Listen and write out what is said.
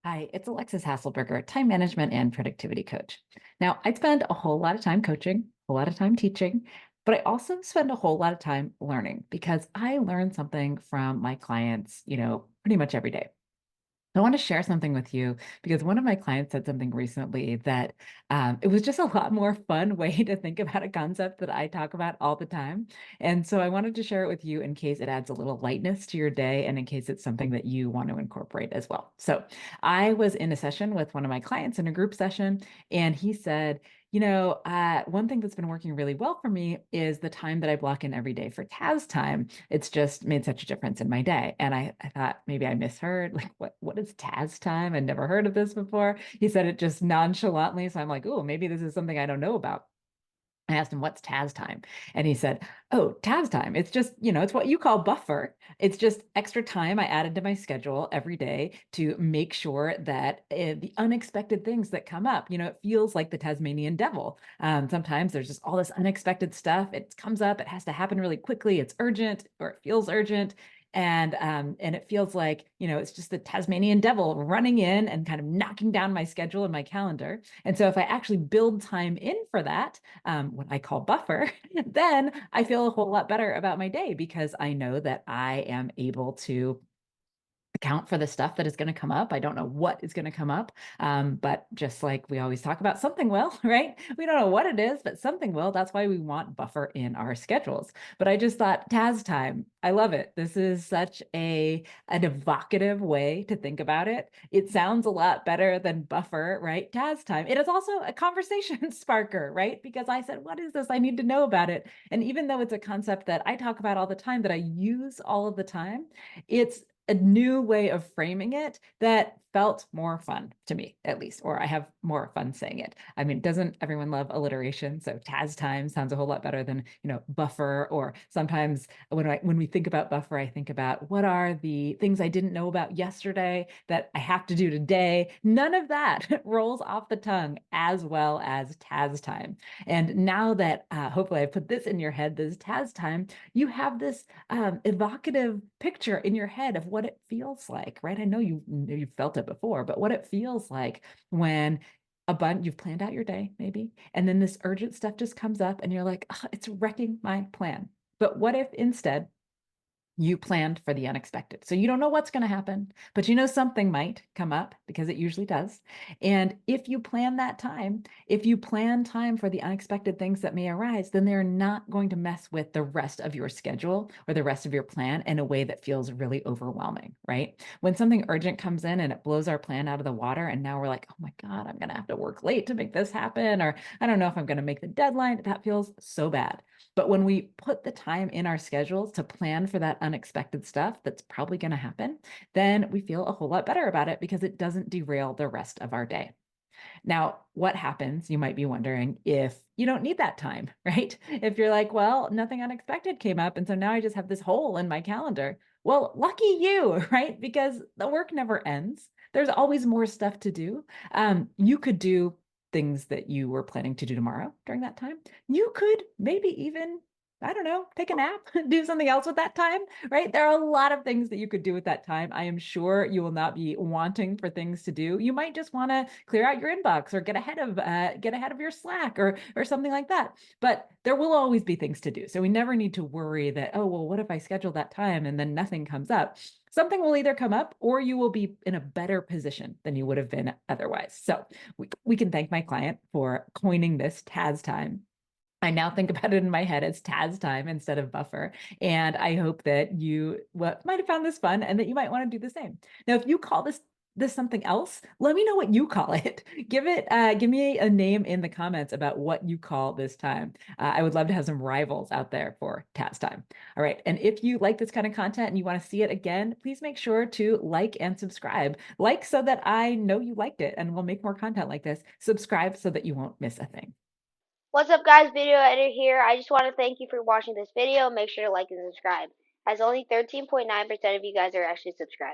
Hi, it's Alexis Hasselberger, time management and productivity coach. Now, I spend a whole lot of time coaching, a lot of time teaching, but I also spend a whole lot of time learning because I learn something from my clients, pretty much every day. I want to share something with you because one of my clients said something recently that it was just a lot more fun way to think about a concept that I talk about all the time. And so I wanted to share it with you in case it adds a little lightness to your day and in case it's something that you want to incorporate as well. So I was in a session with one of my clients in a group session, and he said, one thing that's been working really well for me is the time that I block in every day for Taz time. It's just made such a difference in my day. And I thought maybe I misheard. Like, what is Taz time? I'd never heard of this before. He said it just nonchalantly. So I'm like, oh, maybe this is something I don't know about. I asked him, what's Taz time? And he said, oh, Taz time. It's just, it's what you call buffer. It's just extra time I added to my schedule every day to make sure that the unexpected things that come up, it feels like the Tasmanian devil. Sometimes there's just all this unexpected stuff. It comes up, it has to happen really quickly. It's urgent or it feels urgent. And it feels like, it's just the Tasmanian devil running in and kind of knocking down my schedule and my calendar. And so if I actually build time in for that, what I call buffer, then I feel a whole lot better about my day because I know that I am able to account for the stuff that is going to come up. I don't know what is going to come up. But just like we always talk about, something will, right? We don't know what it is, but something will. That's why we want buffer in our schedules. But I just thought Taz time. I love it. This is such an evocative way to think about it. It sounds a lot better than buffer, right? Taz time. It is also a conversation sparker, right? Because I said, what is this? I need to know about it. And even though it's a concept that I talk about all the time, that I use all of the time, it's a new way of framing it that felt more fun to me, at least, or I have more fun saying it. I mean, doesn't everyone love alliteration? So Taz time sounds a whole lot better than, buffer. Or sometimes when we think about buffer, I think about what are the things I didn't know about yesterday that I have to do today. None of that rolls off the tongue as well as Taz time. And now that hopefully I put this in your head, this Taz time, you have this evocative picture in your head of what it feels like, right? I know you've felt it before, but what it feels like when you've planned out your day, maybe, and then this urgent stuff just comes up and you're like, "Ugh, it's wrecking my plan." But what if instead you planned for the unexpected? So you don't know what's going to happen, but something might come up because it usually does. And if you plan that time, if you plan time for the unexpected things that may arise, then they're not going to mess with the rest of your schedule or the rest of your plan in a way that feels really overwhelming, right? When something urgent comes in and it blows our plan out of the water, and now we're like, oh my God, I'm going to have to work late to make this happen, or I don't know if I'm going to make the deadline, that feels so bad. But when we put the time in our schedules to plan for that unexpected stuff that's probably going to happen, then we feel a whole lot better about it because it doesn't derail the rest of our day. Now, what happens, you might be wondering, if you don't need that time, right? If you're like, well, nothing unexpected came up, and so now I just have this hole in my calendar. Well, lucky you, right? Because the work never ends. There's always more stuff to do. You could do things that you were planning to do tomorrow during that time. You could maybe even, I don't know, take a nap, do something else with that time, right? There are a lot of things that you could do with that time. I am sure you will not be wanting for things to do. You might just want to clear out your inbox or get ahead of your Slack or something like that. But there will always be things to do. So we never need to worry that, oh, well, what if I schedule that time and then nothing comes up? Something will either come up or you will be in a better position than you would have been otherwise. So we can thank my client for coining this Taz time. I now think about it in my head as Taz time instead of buffer. And I hope that you might have found this fun and that you might want to do the same. Now, if you call this something else, let me know what you call it. Give me a name in the comments about what you call this time. I would love to have some rivals out there for Taz time. All right. And if you like this kind of content and you want to see it again, please make sure to like and subscribe. Like so that I know you liked it and we'll make more content like this. Subscribe so that you won't miss a thing. What's up guys, video editor here. I just want to thank you for watching this video. Make sure to like and subscribe, as only 13.9% of you guys are actually subscribed.